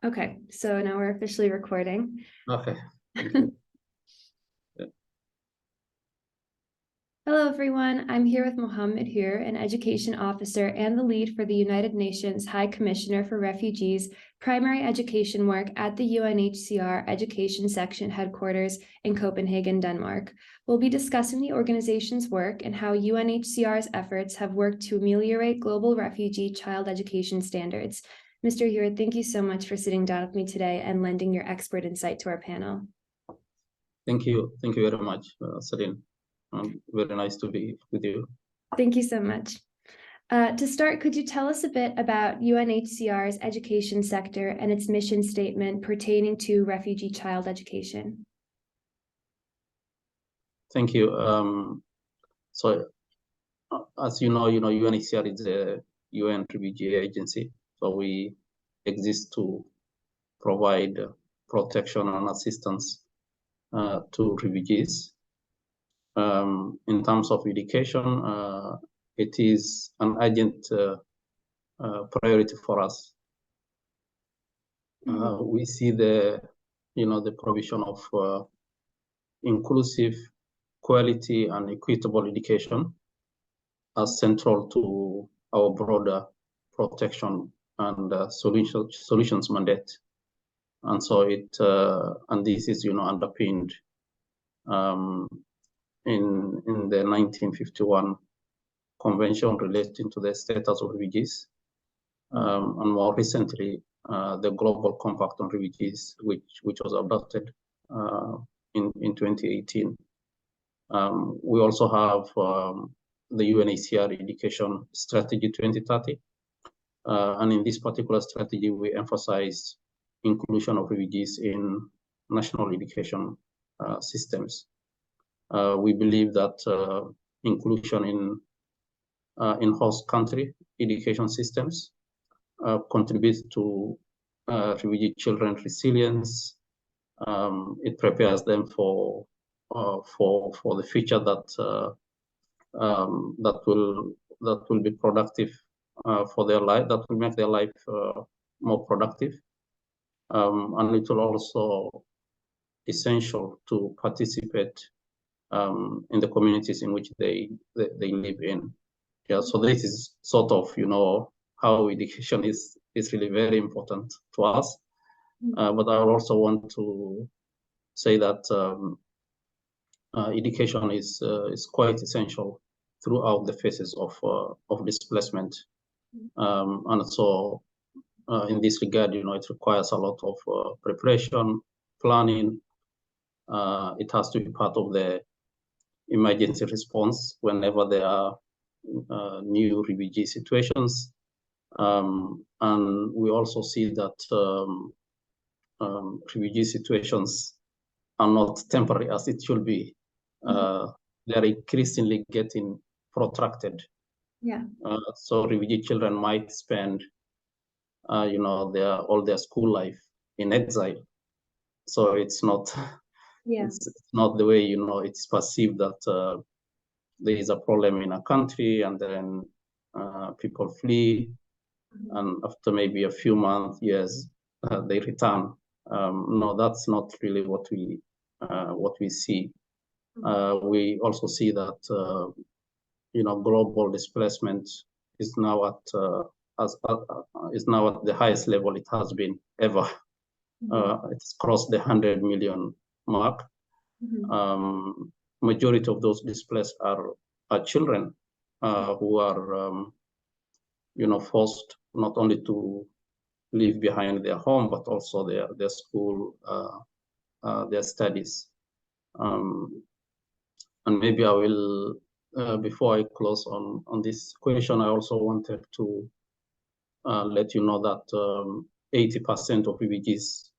Okay, so now we're officially recording. Okay. Thank you. Hello, everyone. I'm here with Mohamud Hure, an education officer and the lead for the United Nations High Commissioner for Refugees primary education work at the UNHCR Education Section headquarters in Copenhagen, Denmark. We'll be discussing the organization's work and how UNHCR's efforts have worked to ameliorate global refugee child education standards. Mr. Hure, thank you so much for sitting down with me today and lending your expert insight to our panel. Thank you. Thank you very much, Celine. Very nice to be with you. Thank you so much. To start, could you tell us a bit about UNHCR's education sector and its mission statement pertaining to refugee child education? Thank you. As you know, UNHCR is a UN refugee agency. So we exist to provide protection and assistance to refugees. In terms of education, it is an urgent priority for us. We see the provision of inclusive, quality, and equitable education as central to our broader protection and solutions mandate. And so this is underpinned in the 1951 Convention relating to the status of refugees, and more recently the Global Compact on Refugees, which was adopted in 2018. We also have the UNHCR Education Strategy 2030, and in this particular strategy, we emphasize inclusion of refugees in national education systems. We believe that inclusion in host country education systems contributes to refugee children resilience. It prepares them for the future that will be productive for their life, that will make their life more productive, and it will also essential to participate in the communities in which they live in. Yeah, so this is sort of how education is really very important to us. But I also want to say that education is quite essential throughout the phases of displacement, and so in this regard, it requires a lot of preparation, planning. It has to be part of the emergency response whenever there are new refugee situations, and we also see that refugee situations are not temporary as it should be. They are increasingly getting protracted. Yeah. So refugee children might spend, all their school life in exile. So it's not, it's not the way it's perceived that there is a problem in a country and then people flee, and after maybe a few months, years, they return. No, that's not really what we see. We also see that global displacement is now at the highest level it has been ever. It's crossed the 100 million mark. Majority of those displaced are children who are forced not only to leave behind their home but also their school, their studies. And maybe I will, before I close on this question, I also wanted to let you know that 80% of refugees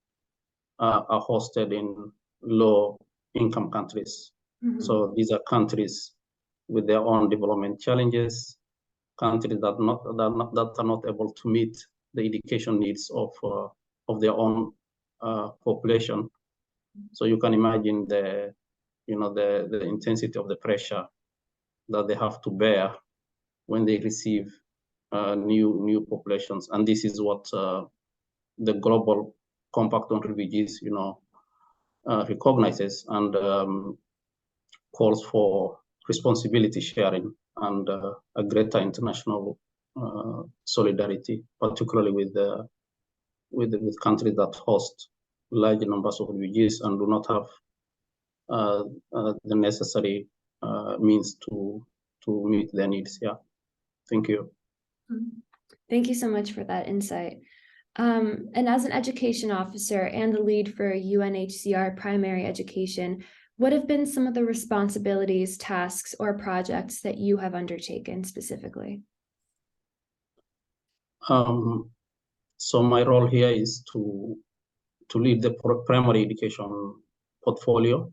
are hosted in low-income countries. So these are countries with their own development challenges, countries that are not able to meet the education needs of their own population. So you can imagine the intensity of the pressure that they have to bear when they receive new populations, and this is what the Global Compact on Refugees, recognizes and calls for responsibility sharing and a greater international solidarity, particularly with countries that host large numbers of refugees and do not have the necessary means to meet their needs. Yeah, thank you. Thank you so much for that insight. And as an education officer and the lead for UNHCR primary education, what have been some of the responsibilities, tasks, or projects that you have undertaken specifically? So my role here is to lead the primary education portfolio.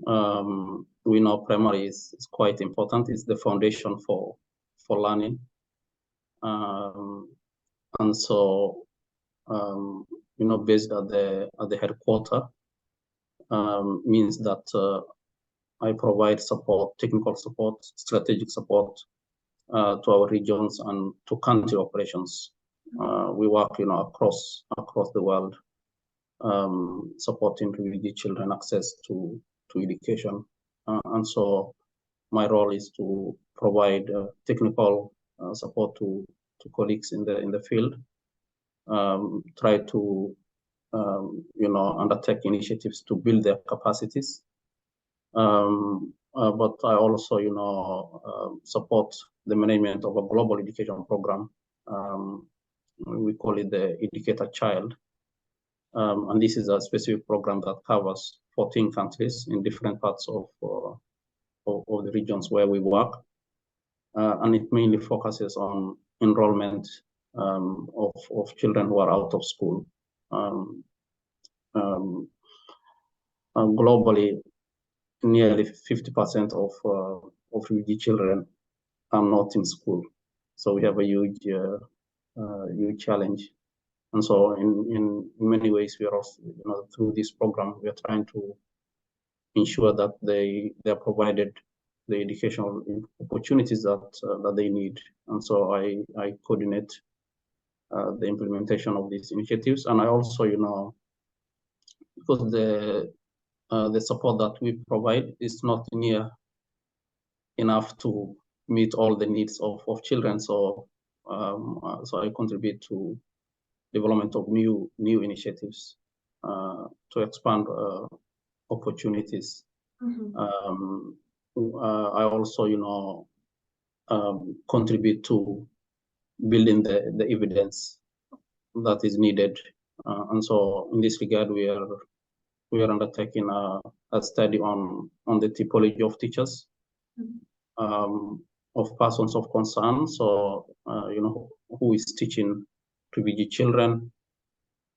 We know primary is quite important. It's the foundation for learning. And so, based at the headquarters, means that I provide support, technical support, strategic support to our regions and to country operations. We work, across the world, supporting refugee children access to education. And so my role is to provide technical support to colleagues in the field, try to undertake initiatives to build their capacities. But I also, support the management of a global education program. We call it the Educator Child. And this is a specific program that covers 14 countries in different parts of the regions where we work. And it mainly focuses on enrollment of children who are out of school. Globally, nearly 50% of refugee children are not in school. So we have a huge challenge. And so in many ways, we are also, through this program, we are trying to ensure that they are provided the educational opportunities that they need. And so I coordinate the implementation of these initiatives. And I also, because the support that we provide is not near enough to meet all the needs of children. So so I contribute to development of new initiatives to expand opportunities. I also, contribute to building the evidence that is needed. And so in this regard, we are undertaking a study on the typology of teachers, of persons of concern. So, who is teaching refugee children,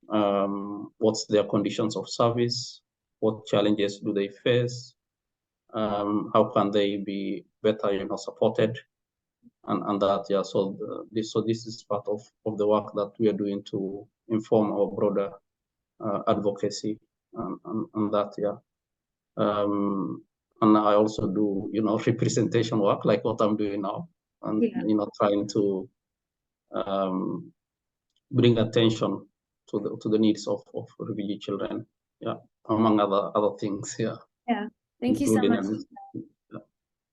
what's their conditions of service, what challenges do they face, how can they be better, supported, and that, yeah. So this is part of the work that we are doing to inform our broader advocacy and that, yeah. And I also do, representation work like what I'm doing now, and trying to bring attention to the needs of refugee children, yeah, among other things, yeah. Yeah, thank you so much.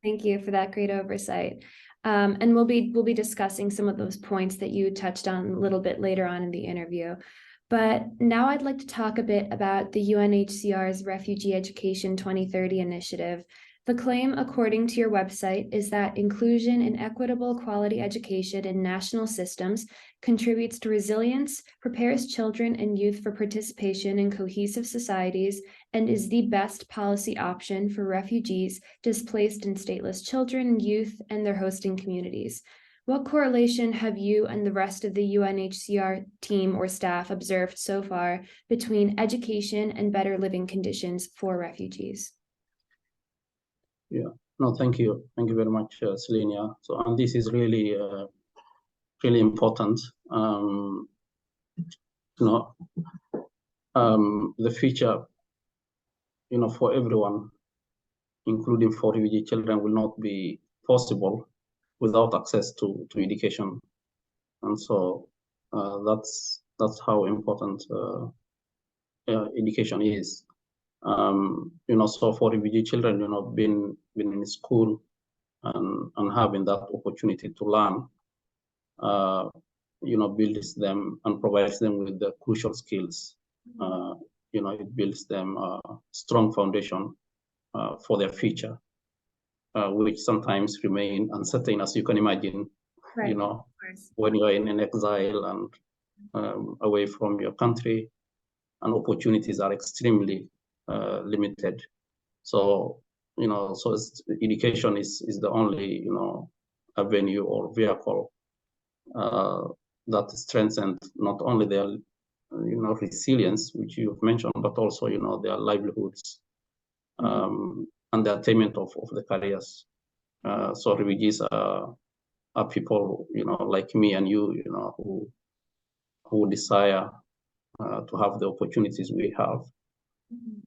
Thank you for that great oversight. And we'll be discussing some of those points that you touched on a little bit later on in the interview. But now I'd like to talk a bit about the UNHCR's Refugee Education 2030 initiative. The claim, according to your website, is that inclusion and equitable quality education in national systems contributes to resilience, prepares children and youth for participation in cohesive societies, and is the best policy option for refugees, displaced and stateless children, youth, and their hosting communities. What correlation have you and the rest of the UNHCR team or staff observed so far between education and better living conditions for refugees? Yeah, no, thank you. Thank you very much, Selenia. So, and this is really, really important. The future, for everyone, including for refugee children, will not be possible without access to education. And so that's That's how important education is. So for refugee children, being in school and having that opportunity to learn, builds them and provides them with the crucial skills. It builds them a strong foundation for their future, which sometimes remain uncertain, as you can imagine. Right. When you're in an exile and away from your country, and opportunities are extremely limited. So, education is the only, avenue or vehicle that strengthens not only their, resilience, which you've mentioned, but also, their livelihoods and the attainment of the careers. So refugees are people, like me and you, who desire to have the opportunities we have.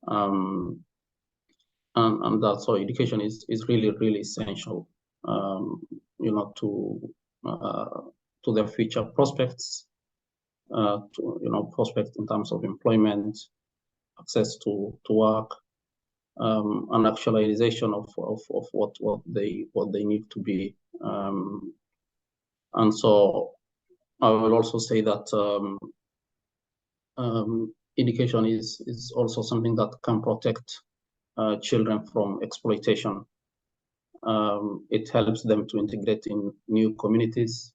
And that's why education is really, really essential, to their future prospects, prospects in terms of employment, access to work, and actualization of what they need to be. And so I will also say that education is also something that can protect children from exploitation. It helps them to integrate in new communities.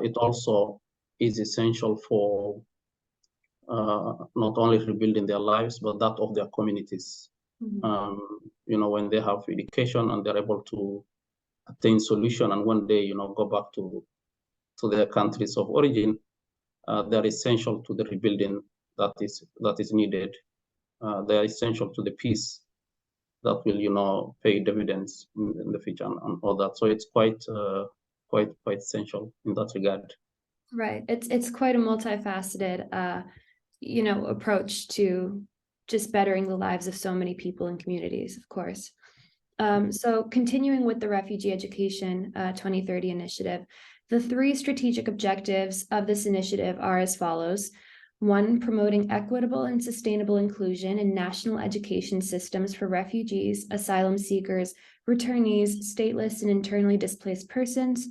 It also is essential for not only rebuilding their lives, but that of their communities. When they have education and they're able to attain solution and one day, go back to their countries of origin, they're essential to the rebuilding that is needed. They're essential to the peace that will, pay dividends in the future and all that. So it's quite essential in that regard. Right. It's quite a multifaceted, approach to just bettering the lives of so many people and communities, of course. So continuing with the Refugee Education 2030 initiative, the 3 strategic objectives of this initiative are as follows. 1, promoting equitable and sustainable inclusion in national education systems for refugees, asylum seekers, returnees, stateless and internally displaced persons.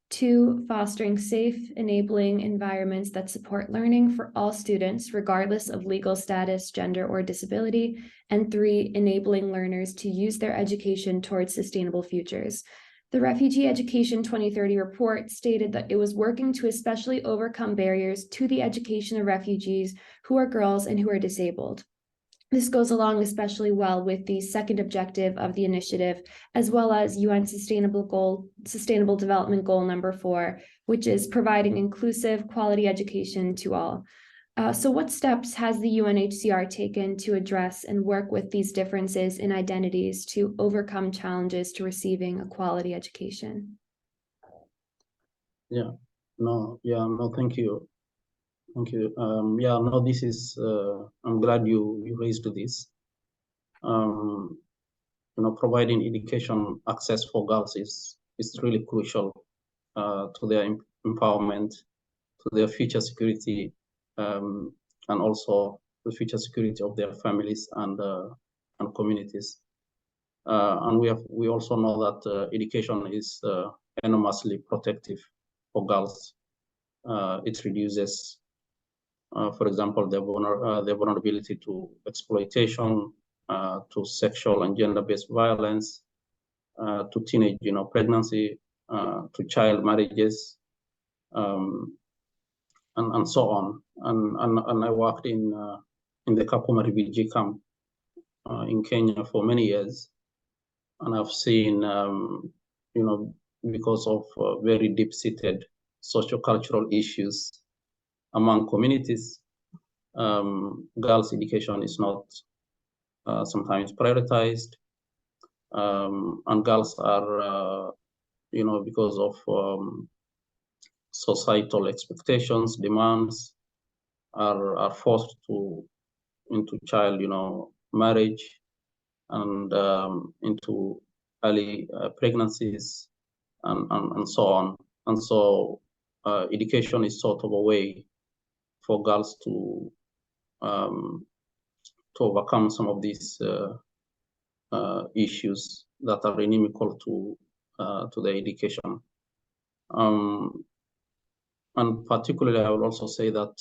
2, fostering safe, enabling environments that support learning for all students, regardless of legal status, gender, or disability. And 3, enabling learners to use their education towards sustainable futures. The Refugee Education 2030 report stated that it was working to especially overcome barriers to the education of refugees who are girls and who are disabled. This goes along especially well with the 2nd objective of the initiative, as well as UN Sustainable Development Goal number 4, which is providing inclusive, quality education to all. So what steps has the UNHCR taken to address and work with these differences in identities to overcome challenges to receiving a quality education? Thank you. Thank you. This is, I'm glad you raised this. Providing education access for girls is really crucial to their empowerment, to their future security, and also the future security of their families and communities. And we also know that education is enormously protective for girls. It reduces, for example, their vulnerability to exploitation, to sexual and gender-based violence, to teenage, pregnancy, to child marriages, and so on. And I worked in the Kakuma refugee camp in Kenya for many years, and I've seen, because of very deep-seated socio-cultural issues among communities, girls' education is not sometimes prioritized, and girls are, because of societal expectations, demands, are forced into child, marriage, and into early pregnancies, and so on. And so education is sort of a way for girls to overcome some of these issues that are inimical to their education. And particularly, I would also say that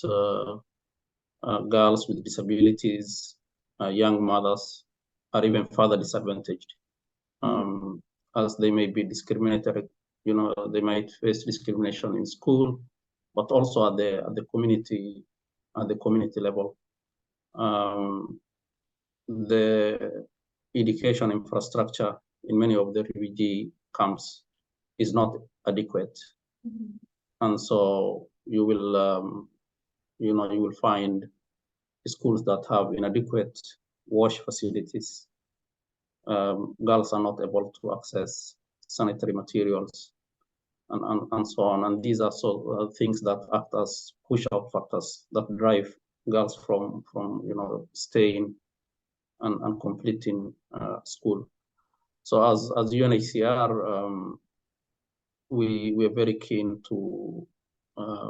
girls with disabilities, young mothers, are even further disadvantaged, as they may be discriminated. They might face discrimination in school, but also at the community level. The education infrastructure in many of the refugee camps is not adequate, and so you will find schools that have inadequate wash facilities. Girls are not able to access sanitary materials, and so on. And these are things that act as push-out factors that drive girls from staying and completing school. So as UNHCR, we're very keen to.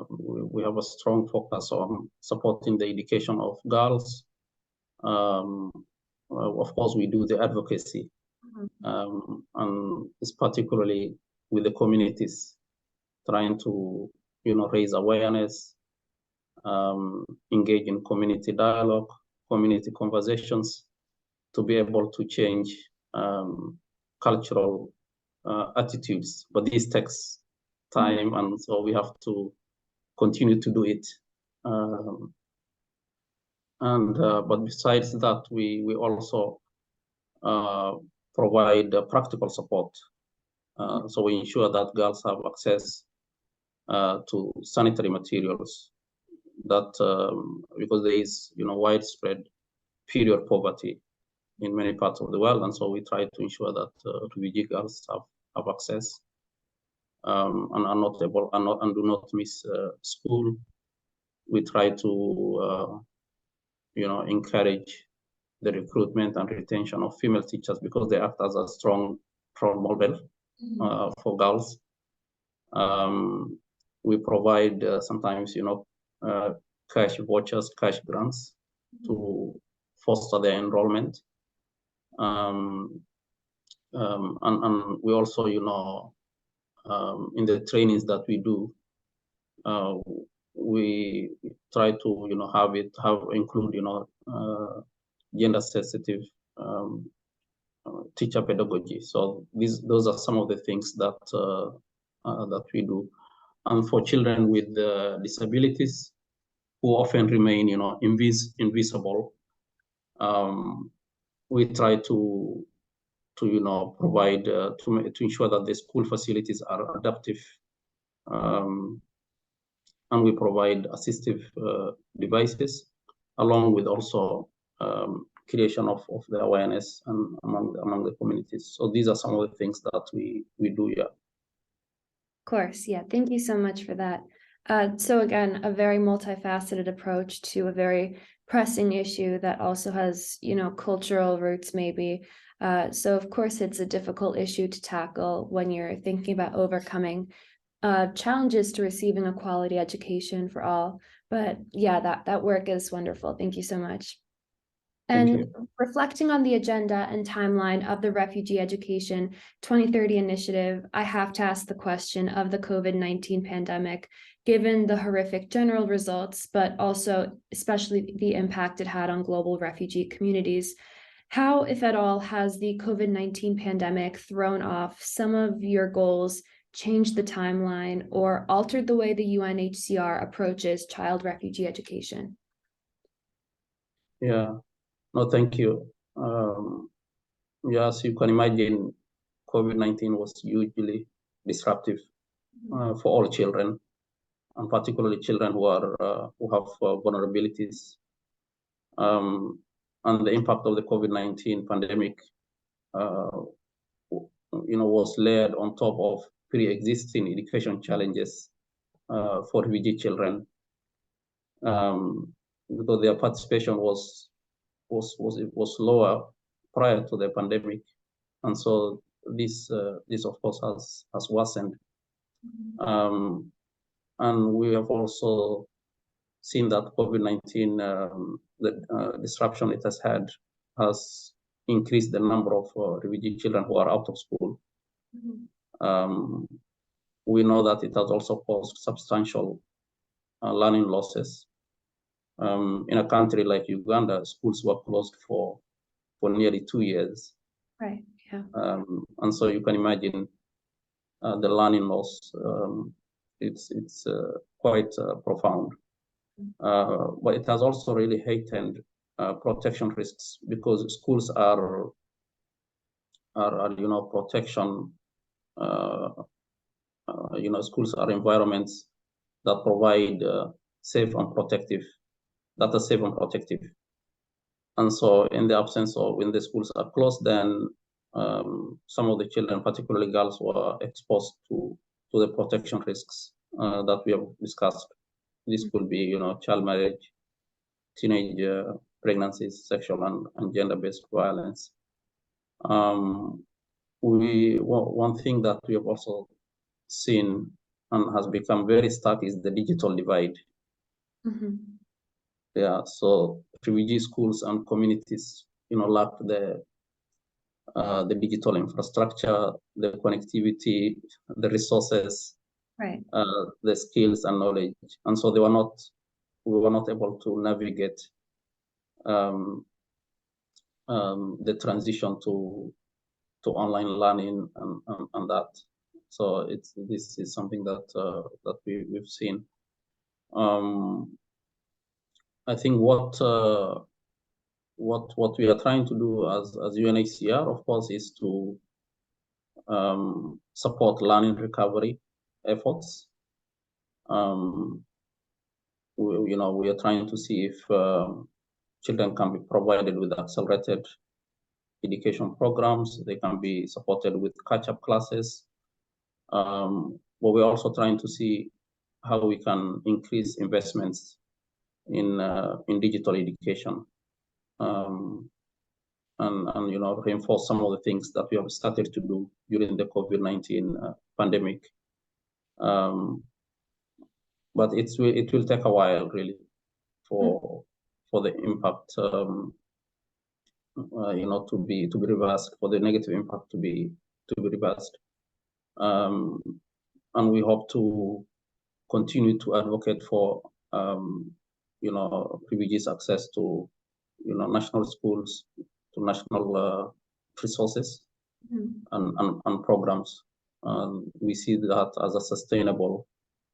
We have a strong focus on supporting the education of girls. Of course, we do the advocacy, and it's particularly with the communities, trying to raise awareness, engage in community dialogue, community conversations, to be able to change cultural attitudes. But this takes time, and so we have to continue to do it. But besides that, we also provide practical support. So we ensure that girls have access to sanitary materials, that because there is widespread period poverty in many parts of the world, and so we try to ensure that refugee girls have access and are not able and do not miss school. We try to encourage the recruitment and retention of female teachers, because they act as a strong role model for girls. We provide sometimes cash vouchers, cash grants to foster their enrollment. And we also, in the trainings that we do, we try to include gender sensitive teacher pedagogy. So those are some of the things that that we do. And for children with disabilities who often remain invisible, we try to provide to ensure that the school facilities are adaptive, and we provide assistive devices, along with also creation of the awareness and among the communities. So these are some of the things that we do. Yeah. Of course, yeah. Thank you so much for that. So again, a very multifaceted approach to a very pressing issue that also has, cultural roots maybe. So of course, it's a difficult issue to tackle when you're thinking about overcoming challenges to receiving a quality education for all. But yeah, that work is wonderful. Thank you so much. And reflecting on the agenda and timeline of the Refugee Education 2030 initiative, I have to ask the question of the COVID-19 pandemic, given the horrific general results, but also especially the impact it had on global refugee communities. How, if at all, has the COVID-19 pandemic thrown off some of your goals, changed the timeline, or altered the way the UNHCR approaches child refugee education? Yeah. No, thank you. As you can imagine, COVID-19 was hugely disruptive for all children, and particularly children who have vulnerabilities. And the impact of the COVID-19 pandemic, was layered on top of pre-existing education challenges for refugee children, because their participation was lower prior to the pandemic, and so this of course has worsened. And we have also seen that COVID-19, the disruption it has had, has increased the number of refugee children who are out of school. We know that it has also caused substantial learning losses. In a country like Uganda, schools were closed for nearly 2 years. Right, yeah. And so you can imagine the learning loss. It's quite profound. But it has also really heightened protection risks, because schools are protection. Schools are environments that provide safe and protective, that are safe and protective. And so in the absence of, when the schools are closed, then some of the children, particularly girls, were exposed to the protection risks that we have discussed. This could be, child marriage, teenage pregnancies, sexual and gender-based violence. One thing that we have also seen and has become very stark is the digital divide. Yeah, so refugee schools and communities, lack the digital infrastructure, the connectivity, the resources, right, the skills and knowledge, and so we were not able to navigate the transition to online learning and that. So this is something that we've seen. I think what we are trying to do as UNHCR, of course, is to support learning recovery efforts. We are trying to see if children can be provided with accelerated education programs. They can be supported with catch-up classes. But we're also trying to see how we can increase investments in digital education, and reinforce some of the things that we have started to do during the COVID-19 pandemic. But it will take a while, really, for the impact, to be reversed, for the negative impact to be reversed. And we hope to continue to advocate for refugees' access to national schools, to national resources and programs. We see that as a sustainable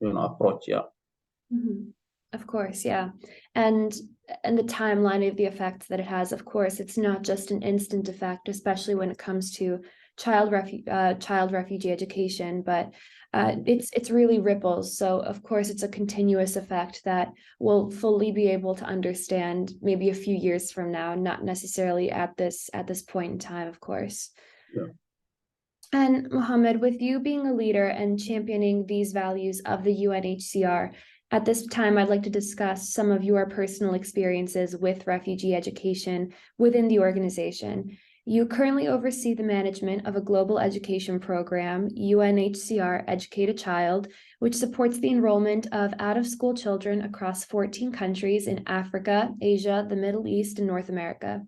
approach. Yeah. Of course, yeah. And the timeline of the effects that it has, of course, it's not just an instant effect, especially when it comes to child refugee education, but it's really ripples. So of course it's a continuous effect that we'll fully be able to understand maybe a few years from now, not necessarily at this point in time, of course. Yeah. And Mohamud, with you being a leader and championing these values of the UNHCR, at this time, I'd like to discuss some of your personal experiences with refugee education within the organization. You currently oversee the management of a global education program, UNHCR Educate a Child, which supports the enrollment of out-of-school children across 14 countries in Africa, Asia, the Middle East, and North America.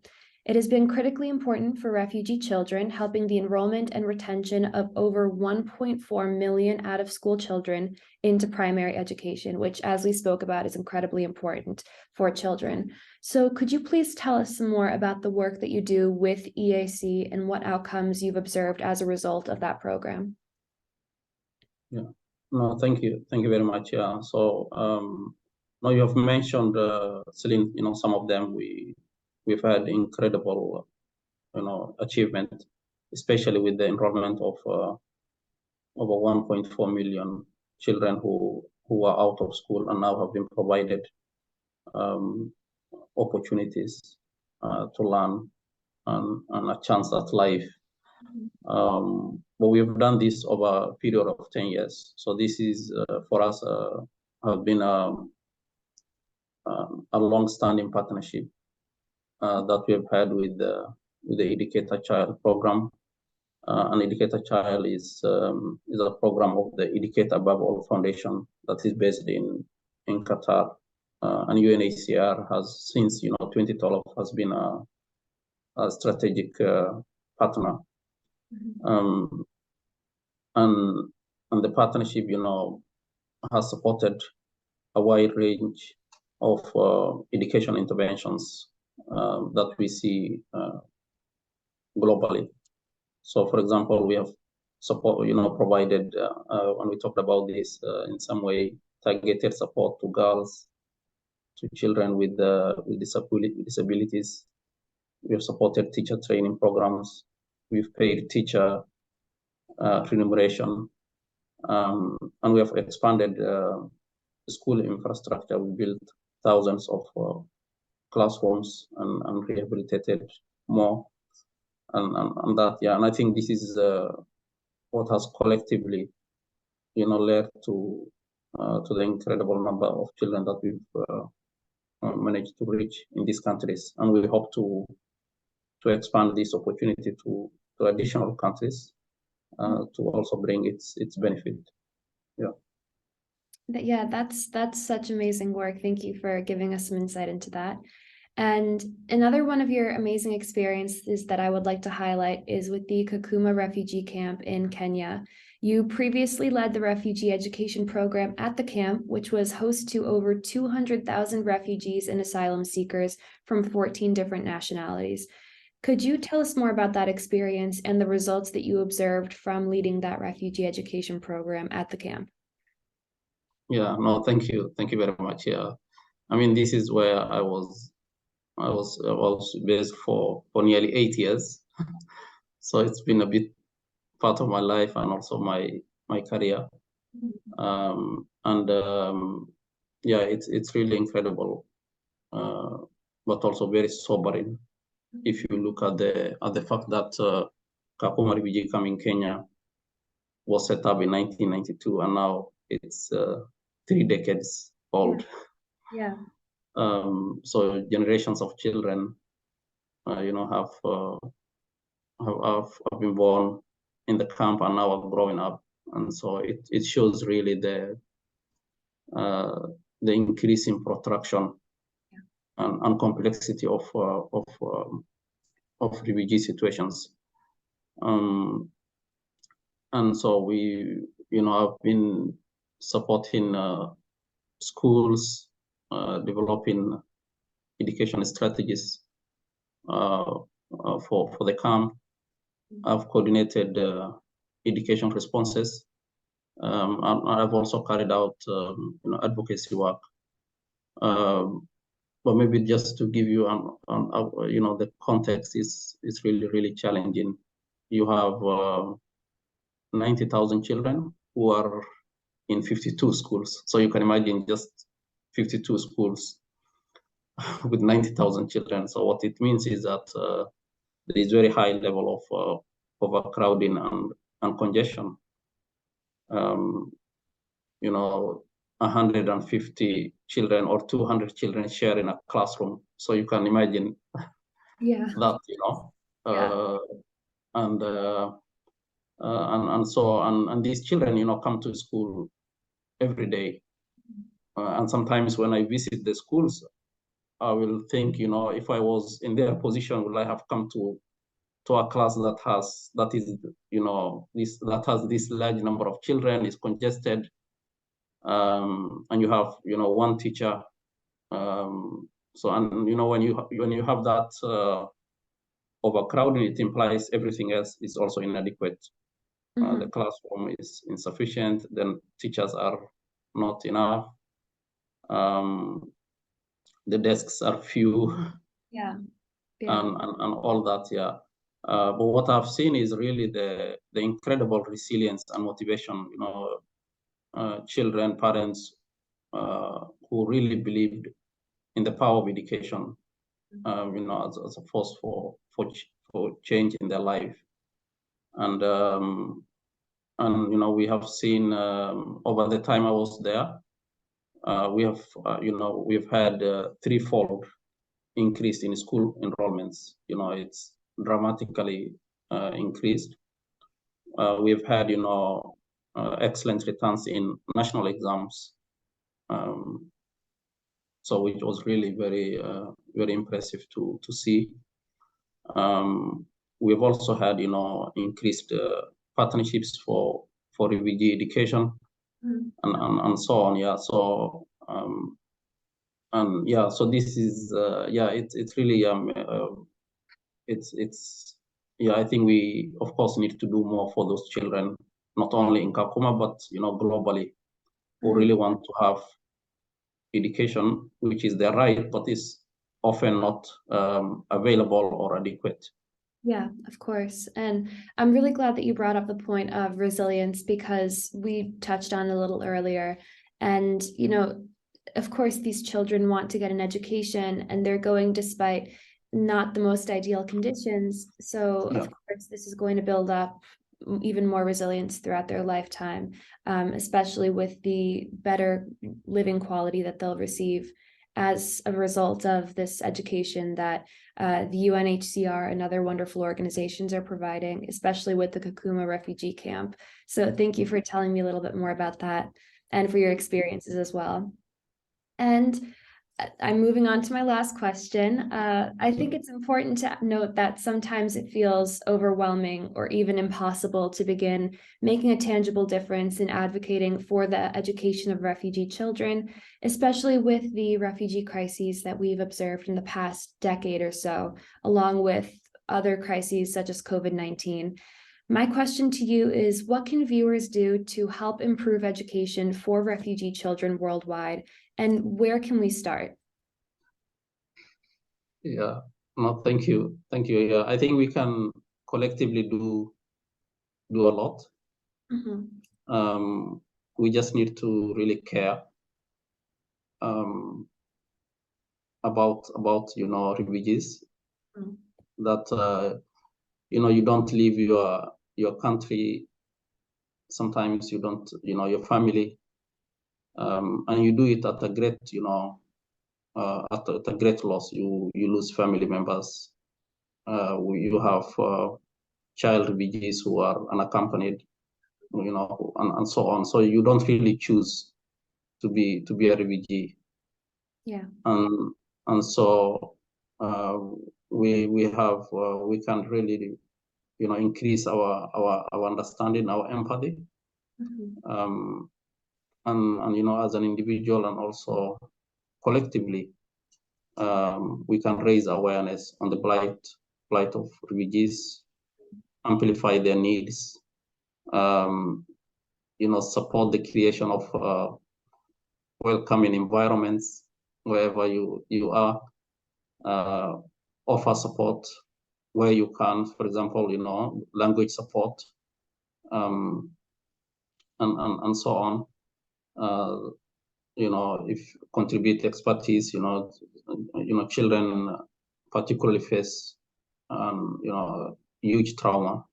It has been critically important for refugee children, helping the enrollment and retention of over 1.4 million out-of-school children into primary education, which, as we spoke about, is incredibly important for children. So could you please tell us some more about the work that you do with EAC and what outcomes you've observed as a result of that program? Yeah, no, thank you. Thank you very much. Yeah, so now you have mentioned, Celine, some of them we've had incredible, achievement, especially with the enrollment of over 1.4 million children who are out of school and now have been provided opportunities to learn and a chance at life. But we have done this over a period of 10 years. So this is, for us, have been a long-standing partnership that we have had with the Educate a Child program. An Educate a Child is a program of the Educate Above All Foundation that is based in Qatar. and UNHCR has since 2012 has been a strategic partner, and the partnership has supported a wide range of education interventions that we see globally. So, for example, we have provided, when we talked about this, in some way, targeted support to girls, to children with disabilities. We have supported teacher training programs. We've paid teacher remuneration, and we have expanded school infrastructure. We built thousands of classrooms and rehabilitated more, and that, and I think this is what has collectively, led to the incredible number of children that we've managed to reach in these countries, and we hope to expand this opportunity to additional countries to also bring its benefit. Yeah, that's such amazing work. Thank you for giving us some insight into that. And another one of your amazing experiences that I would like to highlight is with the Kakuma refugee camp in Kenya. You previously led the refugee education program at the camp, which was host to over 200,000 refugees and asylum seekers from 14 different nationalities. Could you tell us more about that experience and the results that you observed from leading that refugee education program at the camp? Yeah, no, thank you very much. Yeah, I mean, this is where I was based for nearly 8 years. So it's been a bit part of my life and also my career. Yeah, it's really incredible, but also very sobering if you look at the fact that Kakuma refugee camp in Kenya was set up in 1992, and now it's 3 decades old. Yeah. So generations of children, have been born in the camp and now are growing up, and so it shows really the increasing protraction and complexity of refugee situations. And so we, have been supporting schools, developing education strategies for the camp. I've coordinated education responses, and I've also carried out advocacy work. But maybe just to give you the context is really challenging. You have 90,000 children who are in 52 schools. So you can imagine just 52 schools with 90,000 children. So what it means is that there is very high level of overcrowding and congestion. 150 children or 200 children share in a classroom. So you can imagine that, and these children, come to school every day. And sometimes when I visit the schools, I will think, if I was in their position, would I have come to a class that has this large number of children, is congested, and you have one teacher. So, and when you have that overcrowding, it implies everything else is also inadequate. The classroom is insufficient, then teachers are not enough. The desks are few. And all that, yeah. But what I've seen is really the incredible resilience and motivation, children, parents who really believed in the power of education, as a force for change in their life. And we have seen over the time I was there, we've had threefold increase in school enrollments. It's dramatically increased. We've had excellent returns in national exams. So it was really very impressive to see. We've also had, increased partnerships for refugee education and so on. Yeah. So and yeah, so this is it's really it's yeah, I think we of course need to do more for those children, not only in Kakuma but globally, who really want to have education, which is their right, but is often not available or adequate. Yeah, of course. And I'm really glad that you brought up the point of resilience, because we touched on it a little earlier. And, of course, these children want to get an education, and they're going despite not the most ideal conditions. So, Yeah. of course, this is going to build up even more resilience throughout their lifetime, especially with the better living quality that they'll receive as a result of this education that the UNHCR and other wonderful organizations are providing, especially with the Kakuma refugee camp. So thank you for telling me a little bit more about that and for your experiences as well. And I'm moving on to my last question. I think it's important to note that sometimes it feels overwhelming or even impossible to begin making a tangible difference in advocating for the education of refugee children, especially with the refugee crises that we've observed in the past decade or so, along with other crises such as COVID-19. My question to you is, what can viewers do to help improve education for refugee children worldwide, and where can we start? Yeah, no, thank you. Yeah, I think we can collectively do a lot. We just need to really care about refugees. That you don't leave your country. Sometimes you don't, your family, and you do it at a great, at a great loss. You lose family members. You have child refugees who are unaccompanied, and so on. So you don't really choose to be a refugee. Yeah. And so we can really increase our understanding, our empathy, and as an individual and also collectively, we can raise awareness on the plight of refugees, amplify their needs, support the creation of welcoming environments wherever you are, offer support where you can, for example, language support, and so on. If contribute expertise, children particularly face, huge trauma,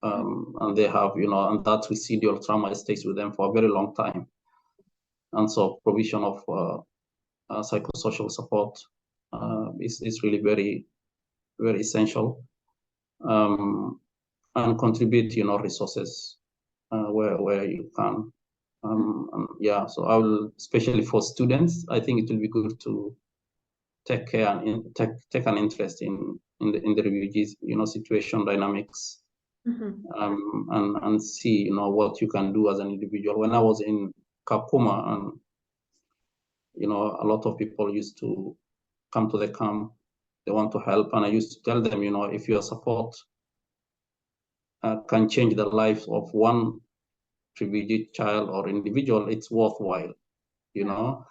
and they have, and that residual trauma stays with them for a very long time. And so provision of psychosocial support is really very, very essential, and contribute, resources where you can. Yeah, so I will, especially for students, I think it will be good to take care and take an interest in the refugees, situation dynamics, and see, what you can do as an individual. When I was in Kakuma, and a lot of people used to come to the camp, they want to help, and I used to tell them, if your support can change the life of one refugee child or individual, it's worthwhile, So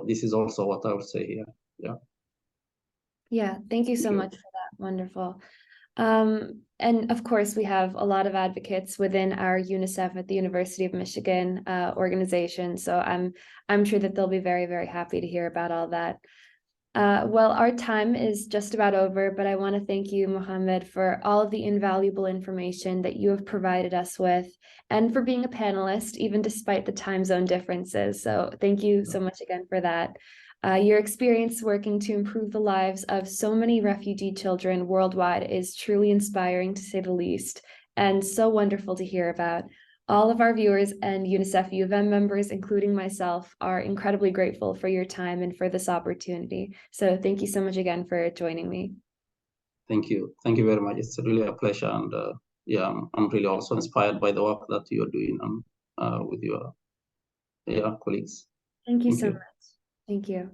this is also what I would say here. Yeah. Yeah, thank you so much for that. Wonderful. And of course, we have a lot of advocates within our UNICEF at the University of Michigan organization. So I'm sure that they'll be very, very happy to hear about all that. Well, our time is just about over, but I want to thank you, Mohamud, for all of the invaluable information that you have provided us with, and for being a panelist, even despite the time zone differences. So thank you so much again for that. Your experience working to improve the lives of so many refugee children worldwide is truly inspiring, to say the least, and so wonderful to hear about. All of our viewers and UNICEF U of M members, including myself, are incredibly grateful for your time and for this opportunity. So thank you so much again for joining me. Thank you. Thank you very much. It's really a pleasure. And yeah, I'm really also inspired by the work that you're doing with your colleagues. Thank you so much. Thank you.